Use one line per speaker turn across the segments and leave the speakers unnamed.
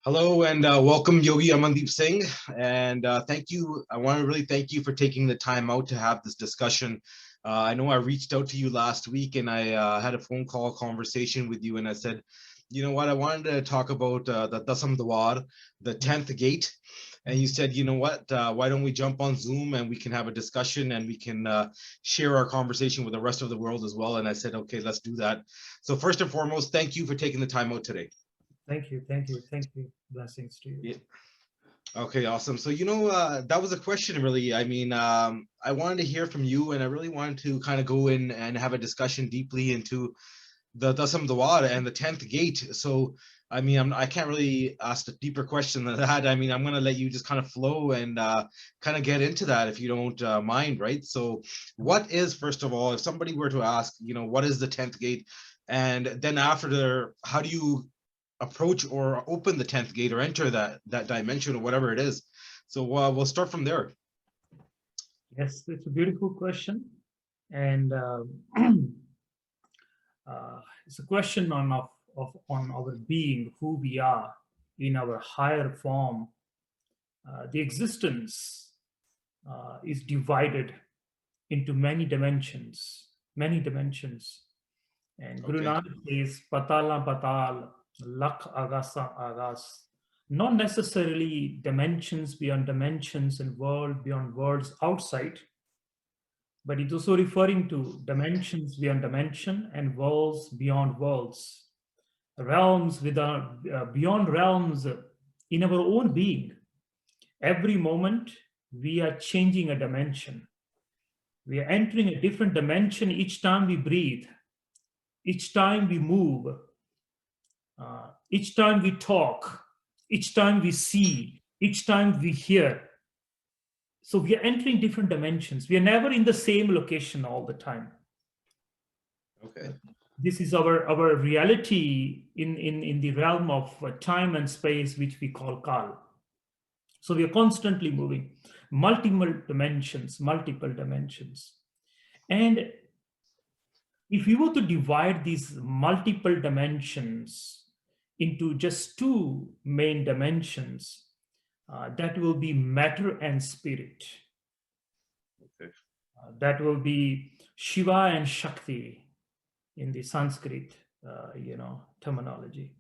Hello and welcome, Yogi Amandeep Singh. And thank you. I want to really thank you for taking the time out to have this discussion. I know I reached out to you last week and I had a phone call conversation with you, and I said, you know what, I wanted to talk about the Dasum Duar, the 10th gate. And you said, you know what, why don't we jump on Zoom and we can have a discussion and we can share our conversation with the rest of the world as well. And I said, okay, let's do that. So first and foremost, thank you for taking the time out today.
Thank you. Blessings to you.
Yeah. Okay, awesome. So, that was a question, really. I mean, I wanted to hear from you, and I really wanted to kind of go in and have a discussion deeply into the Dasam Duar and the 10th gate. So, I mean, I can't really ask a deeper question than that. I mean, I'm going to let you just kind of flow and kind of get into that if you don't mind, right? So, what is, first of all, if somebody were to ask, what is the 10th gate? And then after how do you approach or open the 10th gate or enter that dimension or whatever it is? So we'll start from there.
Yes, it's a beautiful question, and it's a question on our being, who we are in our higher form. The existence is divided into many dimensions, and Guru
Okay.
Nanak says patala patal, lak agasa agas. Not necessarily dimensions beyond dimensions and world beyond worlds outside, but it's also referring to dimensions beyond dimension and worlds beyond worlds, realms beyond realms in our own being. Every moment we are changing a dimension. We are entering a different dimension each time we breathe, each time we move, each time we talk, each time we see, each time we hear. So we are entering different dimensions. We are never in the same location all the time.
Okay.
This is our reality in the realm of time and space, which we call Kal. So we are constantly moving, multiple dimensions. And if we were to divide these multiple dimensions into just two main dimensions, that will be matter and spirit.
Okay.
That will be Shiva and Shakti in the Sanskrit, terminology.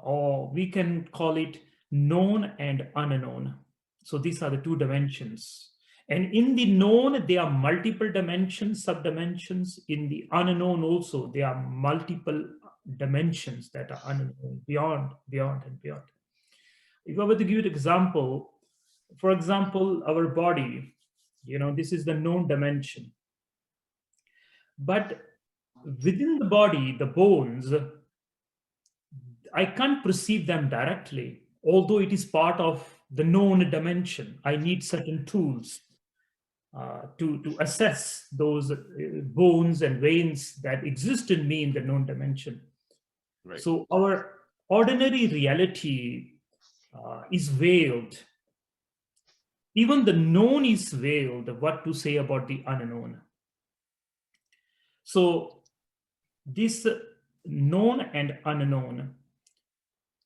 Or we can call it known and unknown. So these are the two dimensions. And in the known, there are multiple dimensions, subdimensions. In the unknown also, there are multiple dimensions that are unknown, beyond, and beyond. If I were to give you an example, for example, our body, this is the known dimension. But within the body, the bones, I can't perceive them directly, although it is part of the known dimension. I need certain tools to assess those bones and veins that exist in me in the known dimension.
Right.
So our ordinary reality is veiled. Even the known is veiled. What to say about the unknown? So this known and unknown.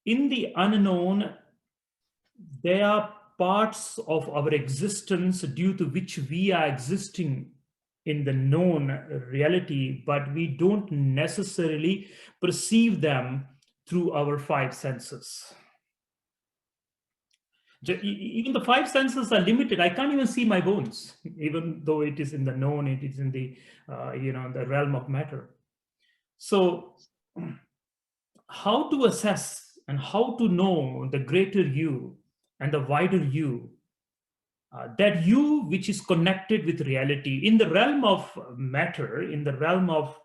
In the unknown, there are parts of our existence due to which we are existing in the known reality, but we don't necessarily perceive them through our five senses. Even the five senses are limited. I can't even see my bones, even though it is in the known, it is in the the realm of matter. So how to assess and how to know the greater you and the wider you, that you which is connected with reality in the realm of matter, in the realm of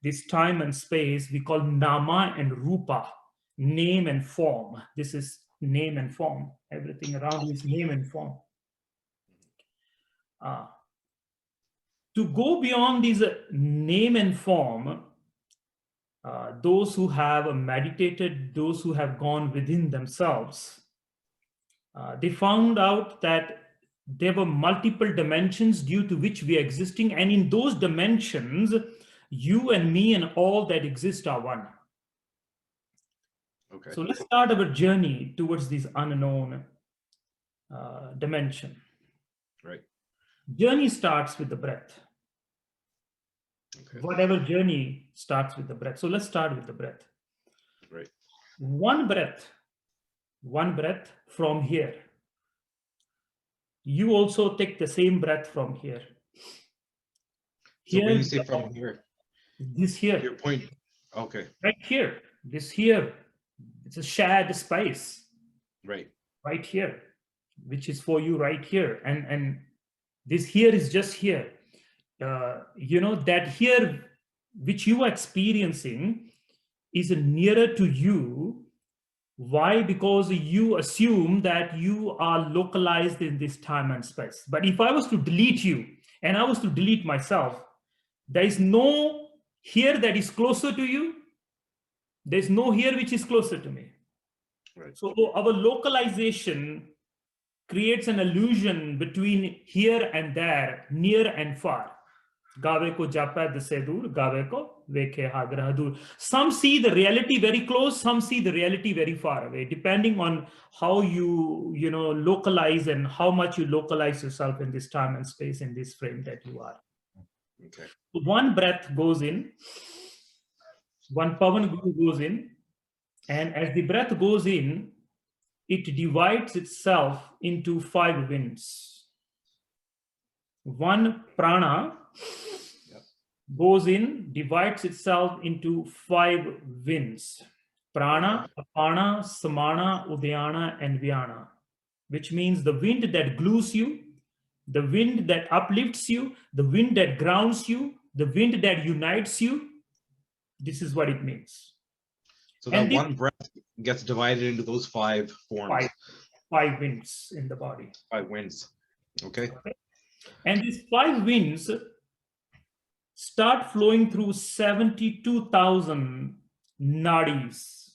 this time and space, we call nama and rupa, name and form. This is name and form. Everything around you is name and form. To go beyond these name and form, those who have meditated, those who have gone within themselves, they found out that there were multiple dimensions due to which we are existing, and in those dimensions, you and me and all that exist are one.
Okay.
So let's start our journey towards this unknown dimension.
Right.
Journey starts with the breath.
Okay.
Whatever journey starts with the breath. So let's start with the breath.
Right.
One breath from here. You also take the same breath from here.
So when you
Here,
say from here,
this here,
your point, okay,
right here, this here, it's a shared space
right,
right here, which is for you right here, and this here is just here. You know that here, which you are experiencing, is nearer to you. Why? Because you assume that you are localized in this time and space. But if I was to delete you and I was to delete myself, there is no here that is closer to you. There's no here which is closer to me.
right.
So our localization creates an illusion between here and there, near and far. Gaave ko japa dise dur, gaave ko vekhe hagra dur. Some see the reality very close, some see the reality very far away, depending on how you localize and how much you localize yourself in this time and space, in this frame that you are.
Okay.
One breath goes in, one pavan guru goes in, and as the breath goes in, it divides itself into 5 winds. One prana goes in, divides itself into 5 winds. Prana, apana, samana, udayana, and vyana, which means the wind that glues you, the wind that uplifts you, the wind that grounds you, the wind that unites you. This is what it means.
So that one breath gets divided into those 5 forms.
5 winds in the body.
5 winds. Okay.
And these 5 winds start flowing through 72,000 nadis,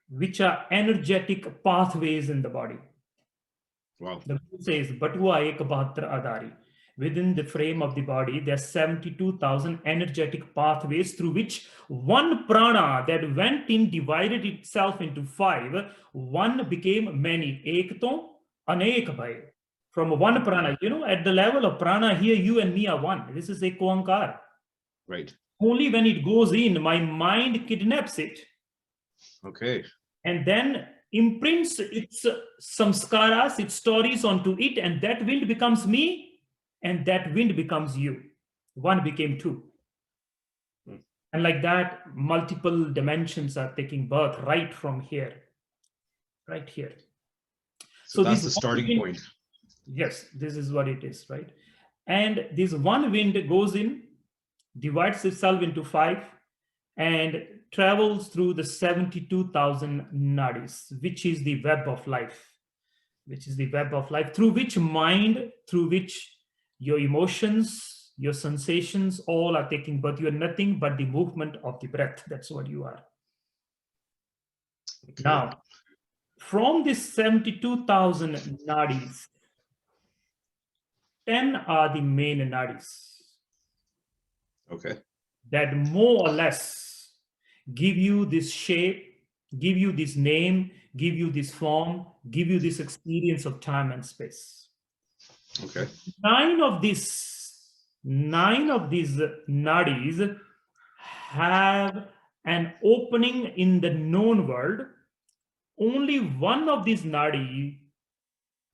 which are energetic pathways in the body.
Wow.
The book says, Batua ek bahatra adari. Within the frame of the body, there are 72,000 energetic pathways through which one prana that went in divided itself into 5. One became many. Ek to anek bhai. From one prana, at the level of prana here, you and me are one. This is a koankar.
Right.
Only when it goes in, my mind kidnaps it.
Okay.
And then imprints its samskaras, its stories onto it, and that wind becomes me, and that wind becomes you. One became 2. And like that, multiple dimensions are taking birth right from here. Right here.
So that's the starting point.
Yes, this is what it is, right? And this one wind goes in, divides itself into 5, and travels through the 72,000 nadis, which is the web of life, through which mind, through which your emotions, your sensations, all are taking birth. You are nothing but the movement of the breath. That's what you are. Okay. Now, from this 72,000 nadis, 10 are the main nadis.
Okay.
That more or less give you this shape, give you this name, give you this form, give you this experience of time and space.
Okay.
9 of these nadis have an opening in the known world. Only one of these nadi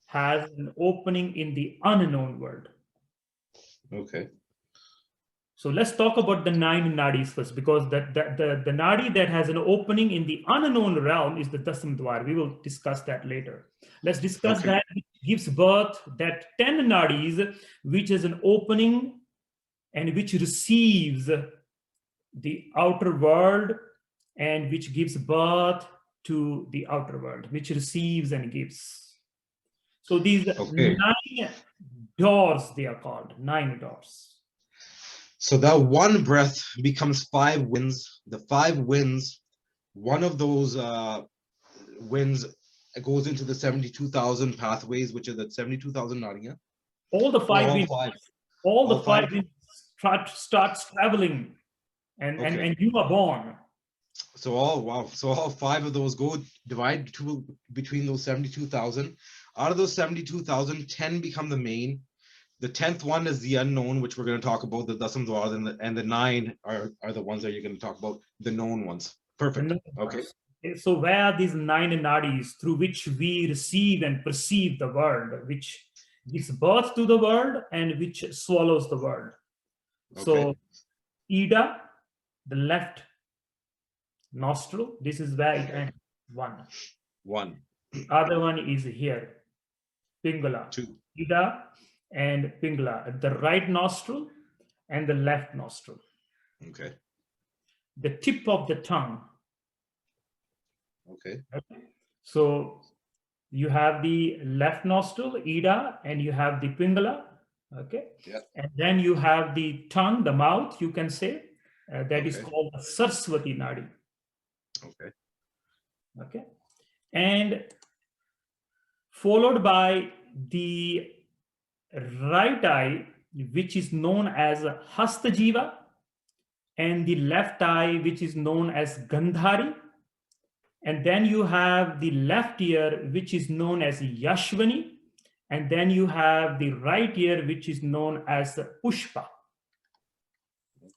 has an opening in the unknown world.
Okay.
So let's talk about the 9 nadis first, because the nadi that has an opening in the unknown realm is the Dasum Duar. We will discuss that later. Let's discuss that, which gives birth, that 10 nadis, which is an opening and which receives the outer world and which gives birth to the outer world, which receives and gives. So these 9 doors, they are called 9 doors.
So that one breath becomes 5 winds. The 5 winds, one of those winds goes into the 72,000 pathways, which are the 72,000 nadis.
All the 5 winds. All the 5 winds starts traveling, and you are born.
So all 5 of those go divide between those 72,000. Out of those 72,000, 10 become the main. The 10th one is the unknown, which we're going to talk about, the Dasam Duar, and the 9 are the ones that you're going to talk about, the known ones. Perfect. Okay.
So where are these 9 nadis through which we receive and perceive the world, which gives birth to the world and which swallows the world?
Okay.
So Ida, the left nostril, this is where it ends. 1. Other one is here, Pingala.
2.
Ida and Pingala at the right nostril and the left nostril.
Okay.
The tip of the tongue.
Okay.
So you have the left nostril, Ida, and you have the Pingala. Okay.
Yeah.
And then you have the tongue, the mouth, you can say, that is called the Saraswati Nadi.
Okay.
Okay. And followed by the right eye, which is known as Hastajiva, and the left eye, which is known as Gandhari. And then you have the left ear, which is known as Yashvani. And then you have the right ear, which is known as Pushpa.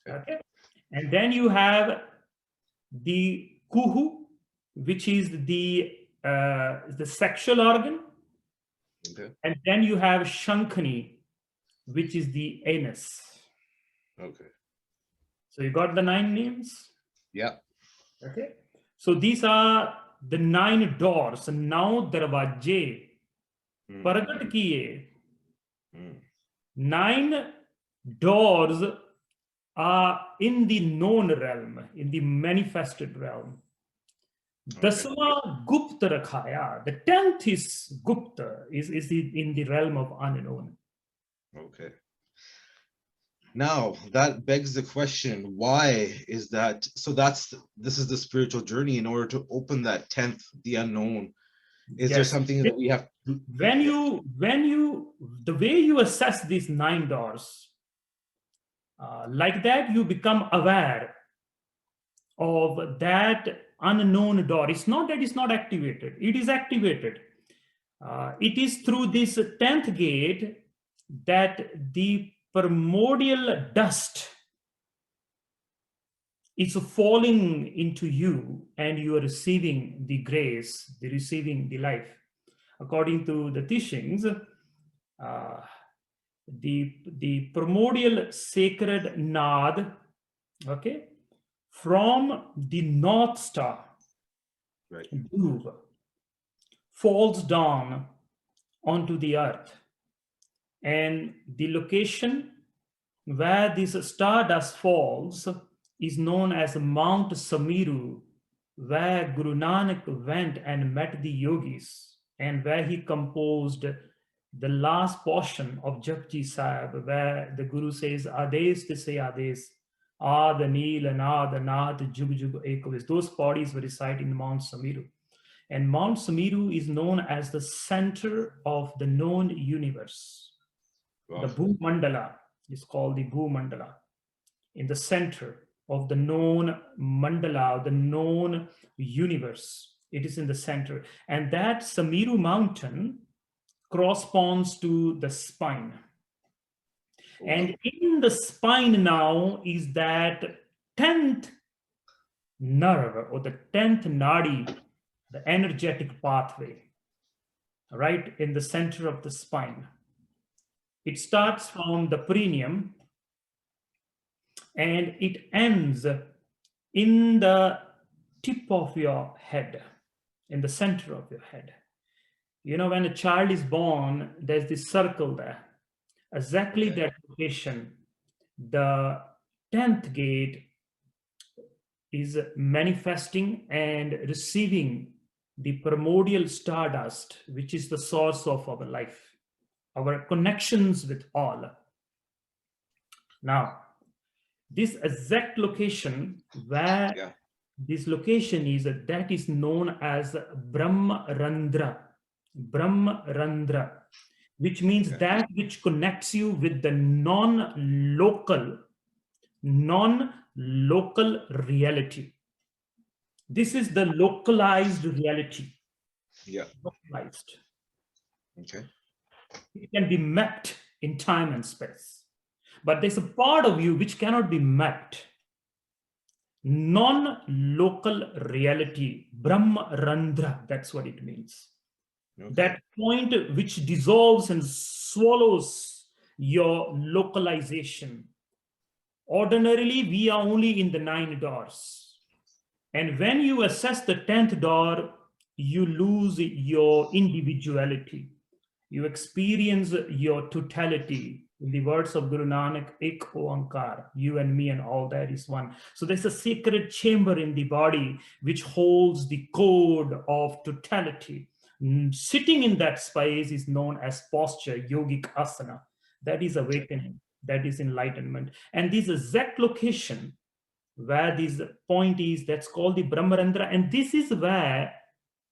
Okay. And then you have the Kuhu, which is the sexual organ.
Okay.
And then you have Shankhani, which is the anus.
Okay.
So you got the 9 names?
Yeah.
Okay. So these are the 9 doors. Now darwaje Paragat kiye. 9 doors are in the known realm, in the manifested realm. Dasma Gupta Rakhaya. The 10th is Gupta, is in the realm of unknown.
Okay. Now that begs the question, why is that? So this is the spiritual journey. In order to open that 10th, the unknown, is there something that we have?
When you, the way you assess these 9 doors, like that, you become aware of that unknown door. It's not that it's not activated. It is activated. It is through this 10th gate that the primordial dust is falling into you, and you are receiving the grace, receiving the life. According to the teachings, the primordial sacred nad, okay, from the North Star, Dhruv, falls down onto the earth. And the location where this stardust falls is known as Mount Samiru, where Guru Nanak went and met the yogis, and where he composed the last portion of Japji Sahib, where the Guru says, Ades to say Ades, Ad Anil and Ad Anad Jug Jug Ekovis. Those bodies were recited in Mount Samiru. And Mount Samiru is known as the center of the known universe. Wow. The Bhu Mandala is called the Bhu Mandala. In the center of the known mandala, the known universe, it is in the center. And that Samiru mountain corresponds to the spine. Wow. And in the spine now is that 10th nerve, or the 10th nadi, the energetic pathway, right in the center of the spine. It starts from the perineum and it ends in the tip of your head, in the center of your head. You know, when a child is born, there's this circle there. Exactly that location, the 10th gate is manifesting and receiving the primordial stardust, which is the source of our life, our connections with all. Now, this exact location where this location is, that is known as Brahmarandra. Brahmarandra, which means that which connects you with the non-local reality. This is the localized reality.
Yeah.
Localized.
Okay.
It can be mapped in time and space. But there's a part of you which cannot be mapped. Non-local reality, Brahmarandra, that's what it means.
Okay.
That point which dissolves and swallows your localization. Ordinarily, we are only in the 9 doors. And when you assess the 10th door, you lose your individuality. You experience your totality. In the words of Guru Nanak, Ek Oankar, you and me and all that is one. So there's a sacred chamber in the body which holds the code of totality. Sitting in that space is known as posture, yogic asana. That is awakening, that is enlightenment. And this exact location where this point is, that's called the Brahmarandra. And this is where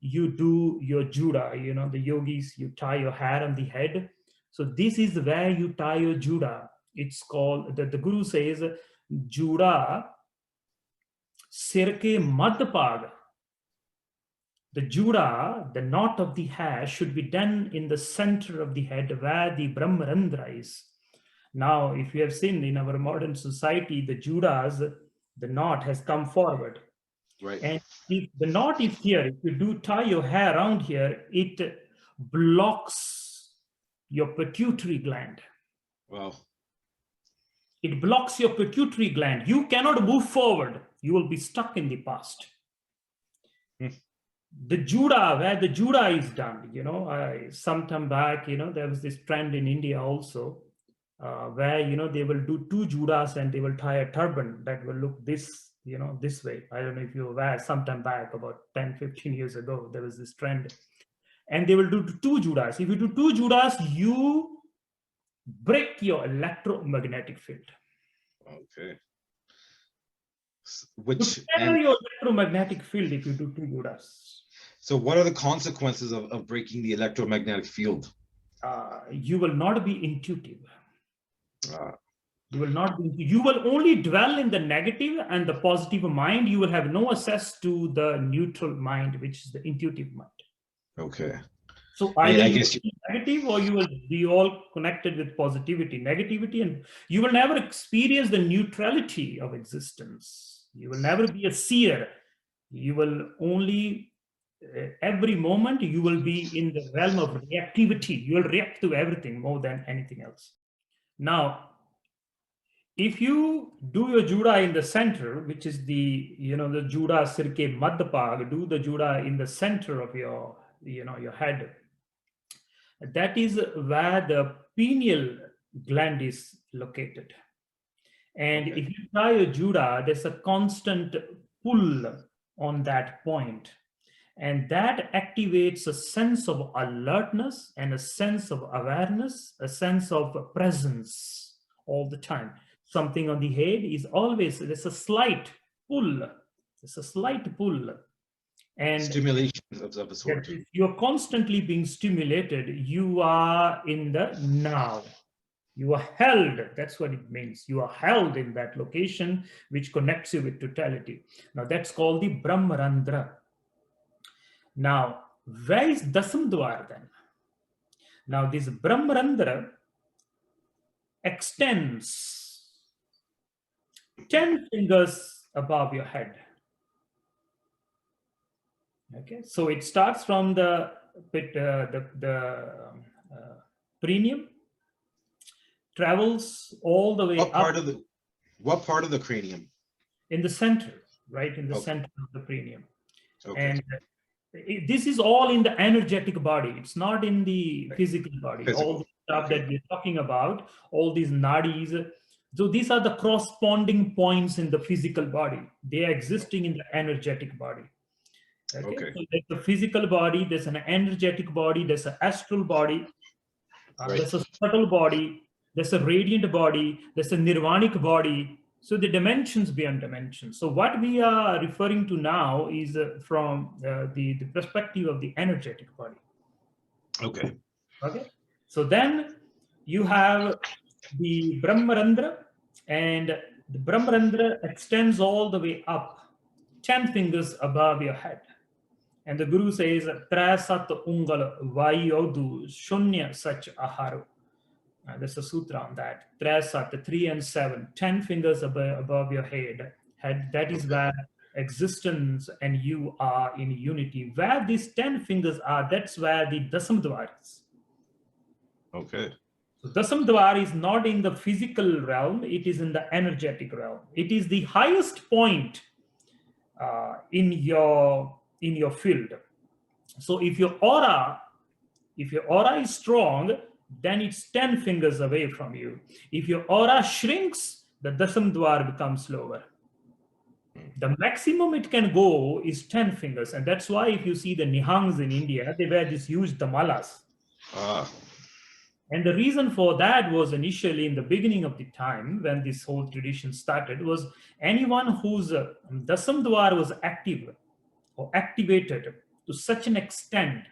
you do your juda, the yogis, you tie your hair on the head. So this is where you tie your juda. It's called, the Guru says, juda sir ke madh paag. The juda, the knot of the hair, should be done in the center of the head where the Brahmarandra is. Now, if you have seen in our modern society, the judas, the knot has come forward.
Right.
And if the knot is here, if you do tie your hair around here, it blocks your pituitary gland.
Wow.
It blocks your pituitary gland. You cannot move forward. You will be stuck in the past. The juda, where the juda is done, sometime back, there was this trend in India also, where, they will do 2 judas and they will tie a turban that will look this, this way. I don't know if you're aware, sometime back, about 10, 15 years ago, there was this trend. And they will do 2 judas. If you do 2 judas, you break your electromagnetic field.
Okay.
Your electromagnetic field if you do 2 judas.
So what are the consequences of breaking the electromagnetic field?
You will not be intuitive. You will not be, you will only dwell in the negative and the positive mind. You will have no access to the neutral mind, which is the intuitive mind.
Okay.
So either you will be negative or you will be all connected with positivity, negativity, and you will never experience the neutrality of existence. You will never be a seer. You will only, every moment, you will be in the realm of reactivity. You will react to everything more than anything else. Now, if you do your juda in the center, which is the, the juda sirke madhapag, do the juda in the center of your, your head. That is where the pineal gland is located. And if you tie a juda, there's a constant pull on that point. And that activates a sense of alertness and a sense of awareness, a sense of presence all the time. Something on the head is always, there's a slight pull. There's a slight pull. And
stimulation of a sort.
You're constantly being stimulated. You are in the now. You are held. That's what it means. You are held in that location, which connects you with totality. Now that's called the Brahmarandra. Now, where is Dasum Duar then? Now this Brahmarandra extends 10 fingers above your head. Okay, so it starts from the perineum, travels all the way
up. What part of the cranium?
In the center, right in the center of the perineum.
Okay.
And this is all in the energetic body. It's not in the physical body. All the stuff that we're talking about, all these nadis. So these are the corresponding points in the physical body. They are existing in the energetic body. Okay. So there's a physical body, there's an energetic body, there's an astral body, there's a subtle body, there's a radiant body, there's a nirvanic body. So the dimensions beyond dimensions. So what we are referring to now is from the perspective of the energetic body. Okay. Okay. So then you have the Brahmarandra, and the Brahmarandra extends all the way up 10 fingers above your head. And the Guru says, Tra sat ungal vayodu shunya sach aharu. There's a sutra on that. Tra sat, 3 and 7, 10 fingers above your head. That is where existence and you are in unity. Where these 10 fingers are, that's where the Dasam Duar is.
Okay.
So Dasam Duar is not in the physical realm, it is in the energetic realm. It is the highest point in your field. So if your aura is strong, then it's 10 fingers away from you. If your aura shrinks, the Dasam Dwar becomes lower. The maximum it can go is 10 fingers. And that's why if you see the Nihangs in India, they wear these huge damalas. And the reason for that was initially in the beginning of the time when this whole tradition started was anyone whose Dasam Dwar was active or activated to such an extent,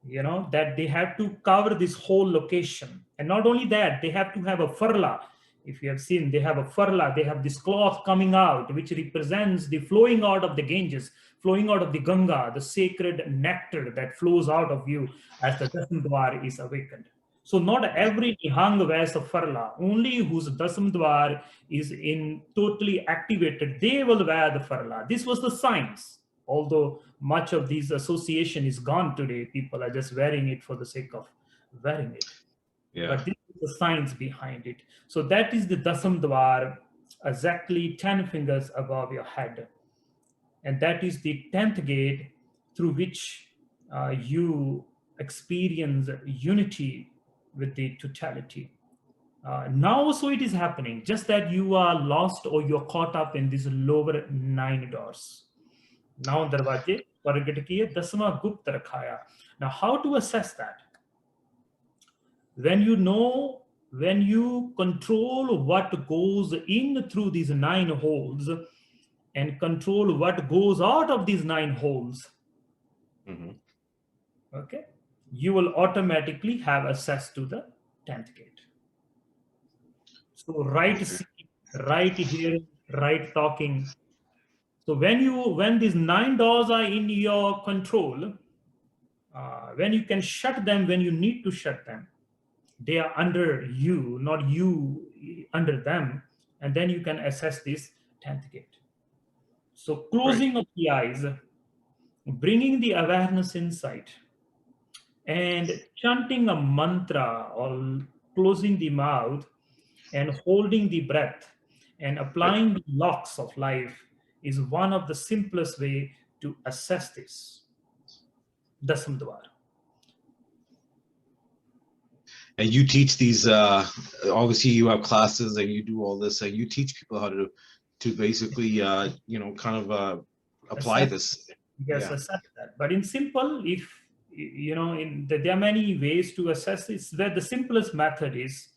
that they have to cover this whole location. And not only that, they have to have a farla. If you have seen, they have a farla, they have this cloth coming out, which represents the flowing out of the Ganges, flowing out of the Ganga, the sacred nectar that flows out of you as the Dasam Dwar is awakened. So not every Nihang wears a farla. Only whose Dasam Dwar is in totally activated, they will wear the farla. This was the science. Although much of this association is gone today, people are just wearing it for the sake of wearing it. Yeah. But this is the science behind it. So that is the Dasam Dwar, exactly 10 fingers above your head. And that is the 10th gate through which you experience unity with the totality. Now also it is happening, just that you are lost or you're caught up in these lower 9 doors. Now darwaje pragat kiye, dasma gupt rakhaya. Now how to assess that? When you control what goes in through these 9 holes and control what goes out of these 9 holes, okay, you will automatically have access to the 10th gate. So right seeing, right hearing, right talking. So when these 9 doors are in your control, when you can shut them when you need to shut them, they are under you, not you under them, and then you can assess this 10th gate. So closing of the eyes, bringing the awareness inside, and chanting a mantra or closing the mouth and holding the breath and applying the locks of life is one of the simplest way to assess this Dasam Dwar.
And you teach these, obviously you have classes and you do all this and you teach people how to basically, kind of apply this.
Yes, assess that. But in simple, if, there are many ways to assess this. Where the simplest method is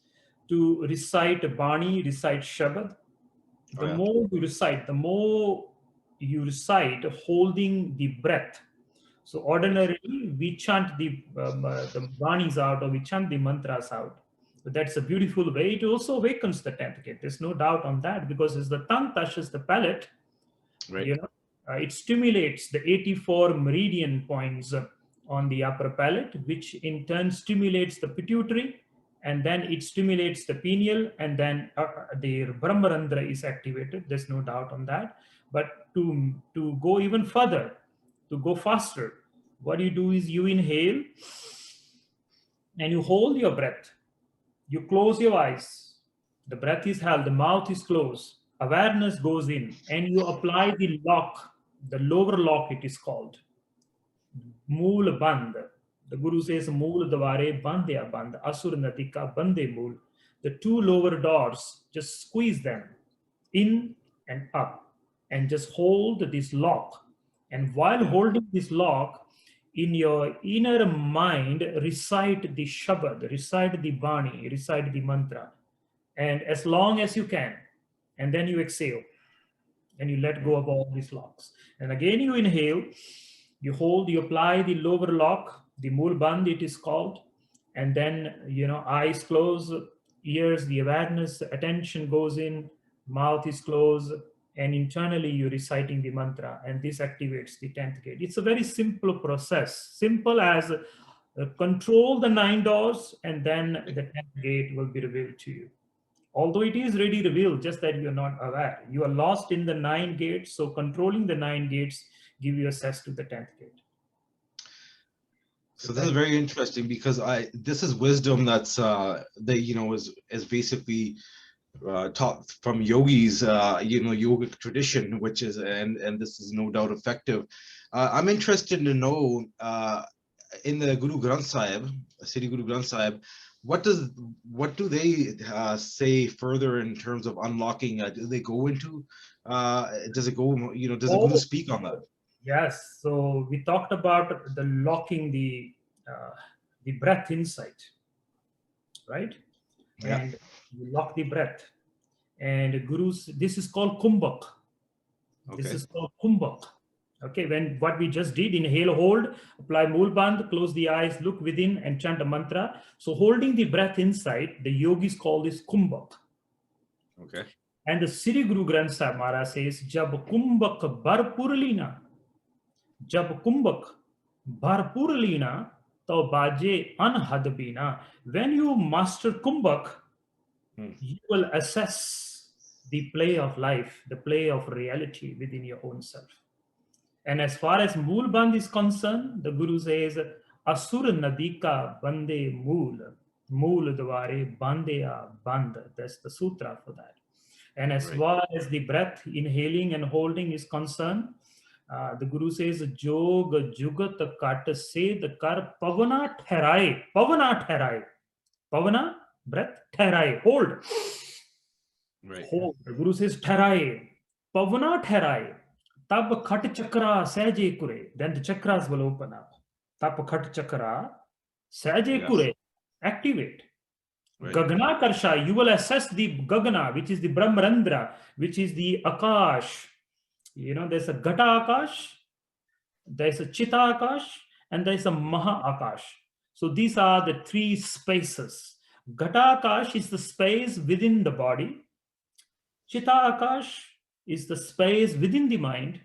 to recite Bani, recite Shabad. The more you recite holding the breath. So ordinarily, we chant the Banis out or we chant the mantras out. So that's a beautiful way. It also awakens the 10th gate. There's no doubt on that, because as the tongue touches the palate, it stimulates the 84 meridian points on the upper palate, which in turn stimulates the pituitary, and then it stimulates the pineal, and then the Brahmarandra is activated. There's no doubt on that. But to go even further, to go faster, what you do is you inhale and you hold your breath. You close your eyes. The breath is held, the mouth is closed. Awareness goes in and you apply the lock, the lower lock it is called. Mool Band. The Guru says, Mool Dware Bandya Band, Asur Nadika Bande Mool. The 2 lower doors, just squeeze them in and up and just hold this lock. And while holding this lock, in your inner mind, recite the Shabad, recite the Bani, recite the mantra. And as long as you can. And then you exhale. And you let go of all these locks. And again you inhale, you hold, you apply the lower lock, the Mool Band it is called. And then, eyes closed, ears, the awareness, attention goes in, mouth is closed, and internally you're reciting the mantra, and this activates the 10th gate. It's a very simple process, simple as control the 9 doors, and then the 10th gate will be revealed to you. Although it is already revealed, just that you're not aware. You are lost in the 9 gates, so controlling the 9 gates give you access to the 10th gate.
So this is very interesting, because this is wisdom that's that is basically taught from yogis, yogic tradition, which is and this is no doubt effective. I'm interested to know in the Guru Granth Sahib, Sri Guru Granth Sahib, what do they say further in terms of unlocking? Do they go into? Does it go? Does the Guru speak on that?
Yes. So we talked about the locking the breath inside, right?
Yeah.
And you lock the breath. And Gurus, this is called Kumbhak.
Okay.
This is called Kumbhak. Okay, when what we just did, inhale, hold, apply Mool Bandh, close the eyes, look within and chant a mantra. So holding the breath inside, the yogis call this Kumbhak.
Okay.
And the Sri Guru Granth Sahib Maharaj says, Jab Kumbhak Bharpur Leena, Jab Kumbhak Bharpur Leena, to baje anhad bina. When you master Kumbhak, you will assess the play of life, the play of reality within your own self. And as far as Mool Bandh is concerned, the Guru says, Asur Nadika Bande Mool, Mool Dware Bandeya Band. That's the sutra for that. And as far as the breath, inhaling and holding is concerned, the Guru says, Jog Jugat Kat Sed Kar Pavana Theraye. Pavana Theraye. Pavana, breath, Theraye. Hold.
Right.
Hold. The Guru says, Theraye. Pavana Theraye. Tab Khat Chakra Saje Kure. Then the chakras will open up. Tab Khat Chakra Saje Kure. Activate. Right. Gagana Karsha, you will assess the Gagana, which is the Brahmarandra, which is the Akash. There's a Gata Akash, there's a Chita Akash, and there's a Maha Akash. So these are the 3 spaces. Gata Akash is the space within the body. Chita Akash is the space within the mind.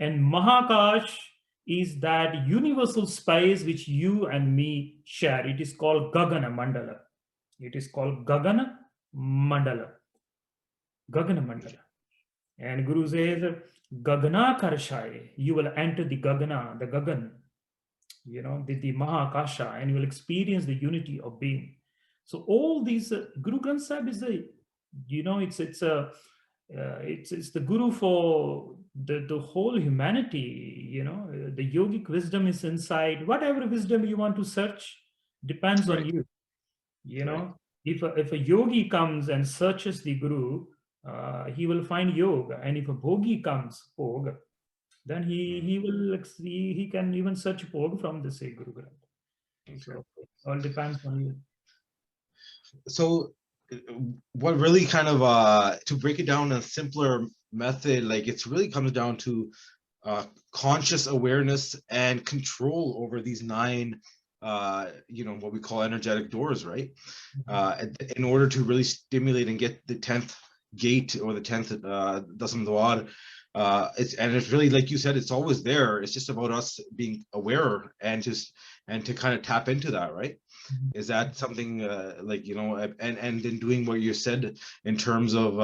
And Mahakash is that universal space which you and me share. It is called Gagana Mandala. It is called Gagana Mandala. Gagana Mandala. And Guru says, Gagana Karshai, you will enter the Gagana, the Gagan, the Mahakasha, and you will experience the unity of being. So all these, Guru Granth Sahib is it's the Guru for the whole humanity. The yogic wisdom is inside. Whatever wisdom you want to search depends on you. If a yogi comes and searches the Guru, he will find yoga, and if a bhogi comes, bhog, then he can even search bhog from the say Guru Granth. So all depends on you.
So what really kind of to break it down in a simpler method, like it really comes down to conscious awareness and control over these 9 what we call energetic doors, right? In order to really stimulate and get the 10th gate or the 10th Dasum Duar. It's really, like you said, it's always there. It's just about us being aware and to kind of tap into that, right? Is that something and then doing what you said in terms of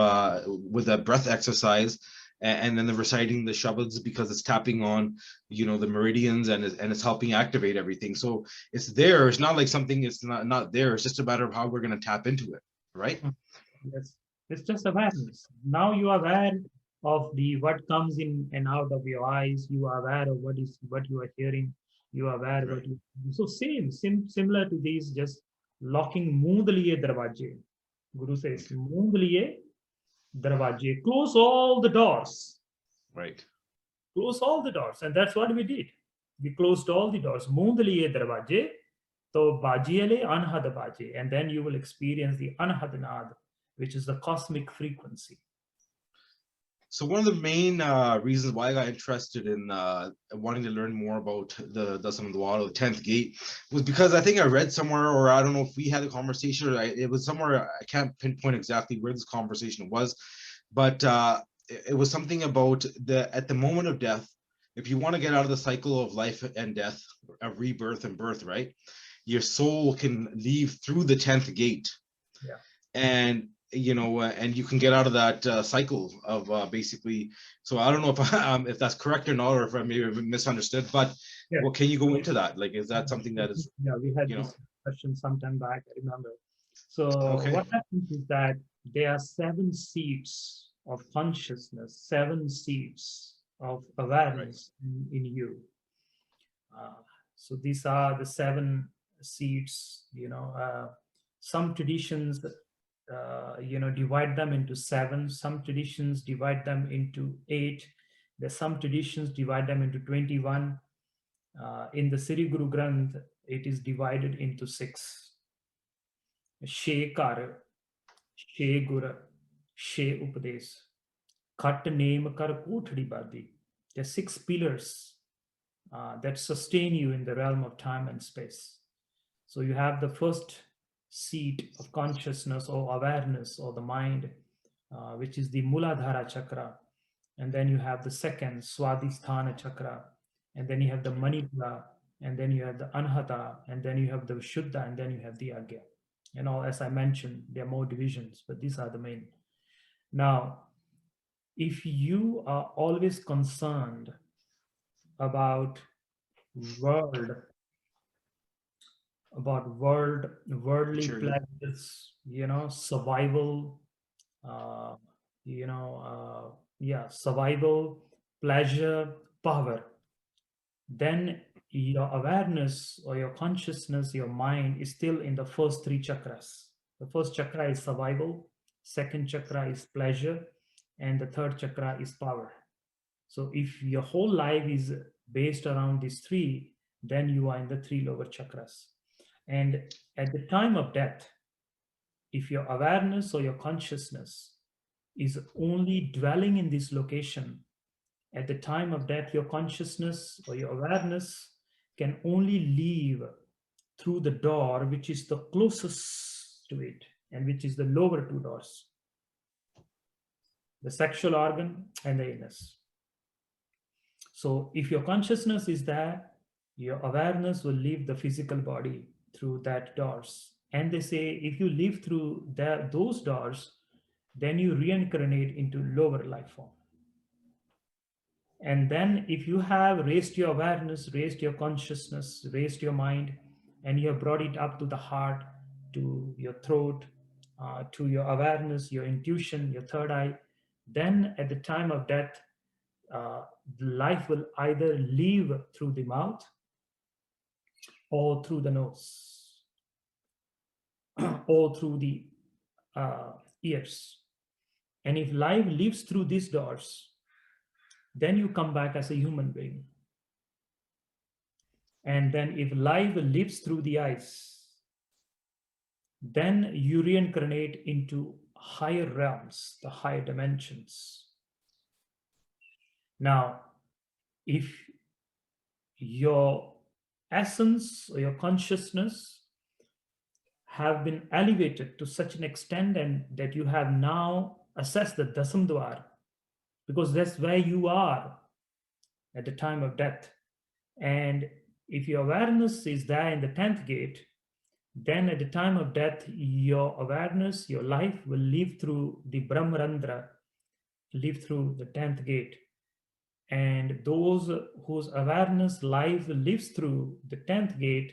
with that breath exercise, and then the reciting the shabads, because it's tapping on the meridians and it's helping activate everything. So it's there. It's not like something it's not there. It's just a matter of how we're going to tap into it, right?
Yes, it's just awareness. Now you are aware of what comes in and out of your eyes. You are aware of what you are hearing. You are aware what you. So similar to these, just locking Moond liye darwaje. Guru says Moond liye darwaje. Close all the doors.
Right.
Close all the doors, and that's what we did. We closed all the doors. Moond liye darwaje, to bajiele anhad baje, and then you will experience the anhad nad, which is the cosmic frequency.
So one of the main reasons why I got interested in wanting to learn more about the Dasam Duar, the 10th gate, was because I think I read somewhere, or I don't know if we had a conversation, or it was somewhere, I can't pinpoint exactly where this conversation was, but it was something about at the moment of death, if you want to get out of the cycle of life and death, of rebirth and birth, right? Your soul can leave through the 10th gate.
Yeah.
And and you can get out of that cycle of basically. So I don't know if that's correct or not, or if I maybe misunderstood, but
Yeah.
well, can you go into that? Like, is that something that is,
Yeah, we had this question sometime back, I remember. So
okay?
what happens is that there are 7 seats of consciousness, 7 seats of awareness in you. So these are the 7 seats. Some traditions divide them into 7. Some traditions divide them into 8. There's some traditions divide them into 21. In the Sri Guru Granth, it is divided into 6. She Kar, She Guru, She Upades, Khat Name Kar Kothdi Badi. There are 6 pillars that sustain you in the realm of time and space. So you have the first seat of consciousness or awareness or the mind, which is the Muladhara chakra. And then you have the second, Swadhisthana chakra. And then you have the Manipura. And then you have the Anhata. And then you have the Shuddha. And then you have the Agya. And all, as I mentioned, there are more divisions, but these are the main. Now, if you are always concerned about worldly pleasures, survival, survival, pleasure, power, then your awareness or your consciousness, your mind is still in the first 3 chakras. The first chakra is survival, second chakra is pleasure, and the third chakra is power. So if your whole life is based around these 3, then you are in the 3 lower chakras. And at the time of death, if your awareness or your consciousness is only dwelling in this location, at the time of death, your consciousness or your awareness can only leave through the door which is the closest to it, and which is the lower 2 doors, the sexual organ and the anus. So if your consciousness is there, your awareness will leave the physical body through that doors. And they say if you live through those doors, then you reincarnate into lower life form. And then if you have raised your awareness, raised your consciousness, raised your mind, and you have brought it up to the heart, to your throat, to your awareness, your intuition, your third eye, then at the time of death, life will either leave through the mouth or through the nose or through the ears. And if life leaves through these doors, then you come back as a human being. And then if life lives through the eyes, then you reincarnate into higher realms, the higher dimensions. Now, if your essence or your consciousness have been elevated to such an extent and that you have now assessed the Dasum Duar, because that's where you are at the time of death. And if your awareness is there in the 10th gate, then at the time of death, your awareness, your life will live through the Brahmarandra, live through the 10th gate. And those whose awareness life lives through the 10th gate,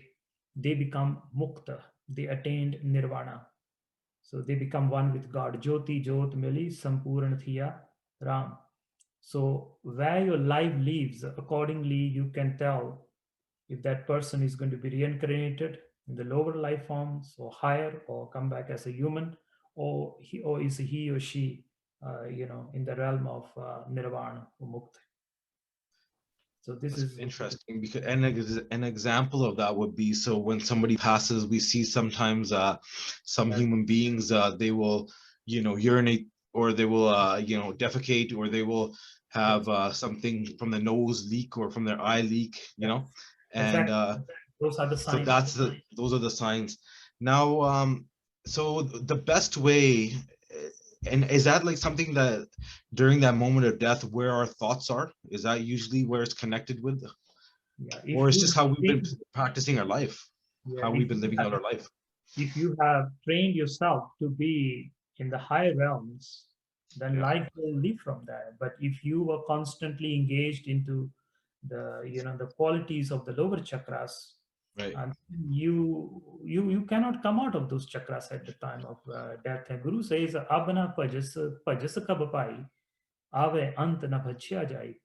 they become mukta, they attained nirvana. So they become one with God. Jyoti Jyot Mili Sampurna Thiya Ram. So where your life lives, accordingly you can tell if that person is going to be reincarnated in the lower life forms or higher, or come back as a human, or is he or she in the realm of nirvana or mukta. So this is
interesting, because an example of that would be, so when somebody passes, we see sometimes some human beings, they will urinate, or they will defecate, or they will have something from the nose leak, or from their eye leak, and
exactly. Those are the signs.
So those are the signs. Now so the best way and is that like something that during that moment of death, where our thoughts are? Is that usually where it's connected with?
Yeah,
Or
if
it's
you
just
have
how we've been
trained,
practicing our life,
yeah,
how we've been living out our life?
if you have trained yourself to be in the higher realms, then
Yeah,
life will live from there. But if you were constantly engaged into the qualities of the lower chakras,
right,
and you cannot come out of those chakras at the time of death. And Guru says, "Abana pajas kabapai, ave ant na bhajya jai."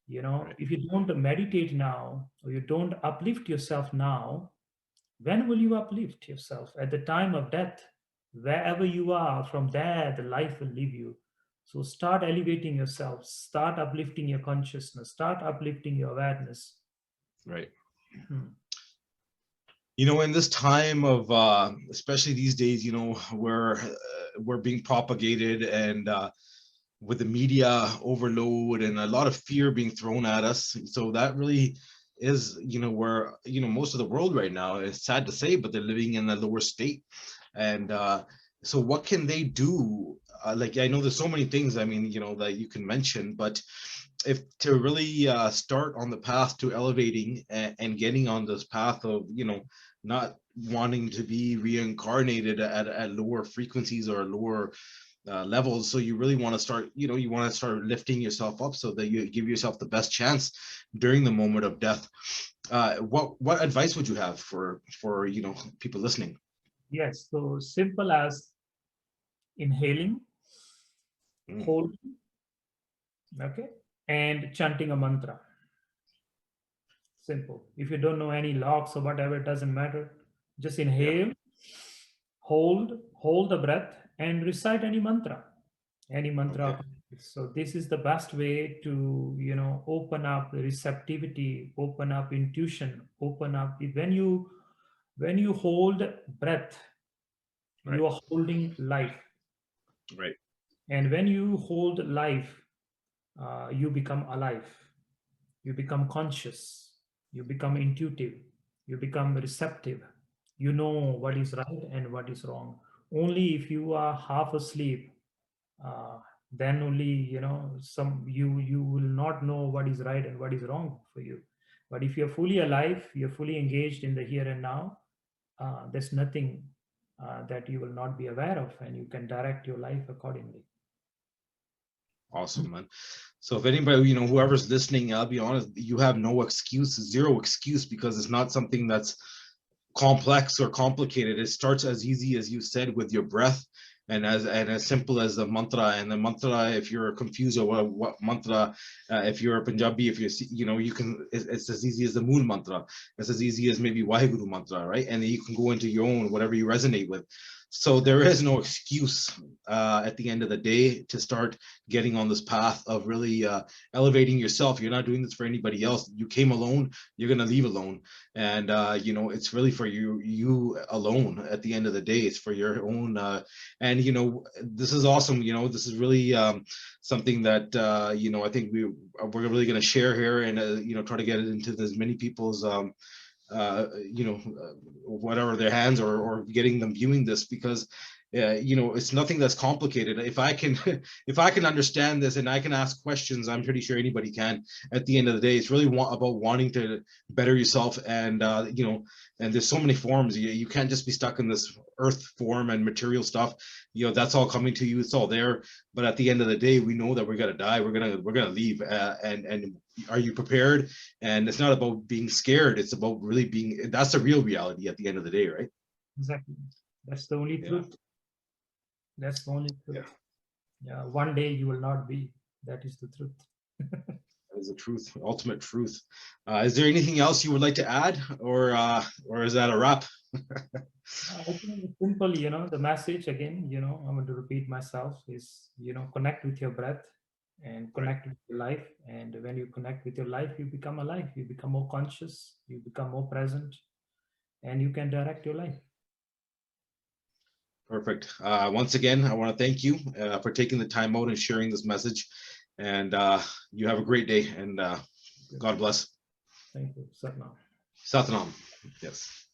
right,
If you don't meditate now, or you don't uplift yourself now, when will you uplift yourself? At the time of death, wherever you are, from there the life will leave you. So start elevating yourself, start uplifting your consciousness, start uplifting your awareness.
right.
Hmm.
In this time of especially these days, where we're being propagated, and with the media overload and a lot of fear being thrown at us, so that really is, where most of the world right now, it's sad to say, but they're living in a lower state. And so what can they do? Like, I know there's so many things, I mean, that you can mention, but if to really start on the path to elevating, and getting on this path of not wanting to be reincarnated at lower frequencies or lower levels, so you really want to start, you want to start lifting yourself up so that you give yourself the best chance during the moment of death. What advice would you have for people listening?
Yes, so simple as inhaling,
Mm,
holding, okay, and chanting a mantra. Simple. If you don't know any locks or whatever, it doesn't matter. Just
yeah,
inhale, hold the breath, and recite any mantra. Any
okay,
mantra. So this is the best way to open up the receptivity, open up intuition, open up. When you hold breath,
right,
you are holding life,
right,
and when you hold life, you become alive. You become conscious, you become intuitive, you become receptive. You know what is right and what is wrong. Only if you are half asleep, uh, then only you will not know what is right and what is wrong for you. But if you're fully alive, you're fully engaged in the here and now, there's nothing that you will not be aware of, and you can direct your life accordingly.
awesome, man. So if anybody, whoever's listening, I'll be honest, you have no excuse, zero excuse, because it's not something that's complex or complicated. It starts as easy as you said, with your breath, and as simple as the mantra. And the mantra, if you're confused or what mantra, if you're a Punjabi, if you can, it's as easy as the moon mantra. It's as easy as maybe Waheguru mantra, right? And then you can go into your own, whatever you resonate with. So there is no excuse at the end of the day to start getting on this path of really elevating yourself. You're not doing this for anybody else. You came alone, you're going to leave alone. And it's really for you alone. At the end of the day, it's for your own. And this is awesome. This is really something that I think we're really going to share here, and try to get it into as many people's whatever their hands, or getting them viewing this, because it's nothing that's complicated. If I can if I can understand this and I can ask questions, I'm pretty sure anybody can. At the end of the day, it's really about wanting to better yourself. And and there's so many forms. You can't just be stuck in this earth form and material stuff. That's all coming to you, it's all there. But at the end of the day, we know that we're going to die, we're going to leave. And are you prepared? And it's not about being scared, it's about really being, that's the real reality at the end of the day, right?
Exactly. That's the only
Yeah,
truth. That's the only
yeah,
truth. Yeah, one day you will not be. That is the truth.
that is the truth, ultimate truth. Is there anything else you would like to add, or is that a wrap?
I think it's simple, the message again, I'm going to repeat myself is, connect with your breath and
Right.
connect with your life. And when you connect with your life, you become alive, you become more conscious, you become more present, and you can direct your life.
Perfect. Once again, I want to thank you for taking the time out and sharing this message. And you have a great day, and God bless.
Thank you. Satnam.
Satnam. Yes.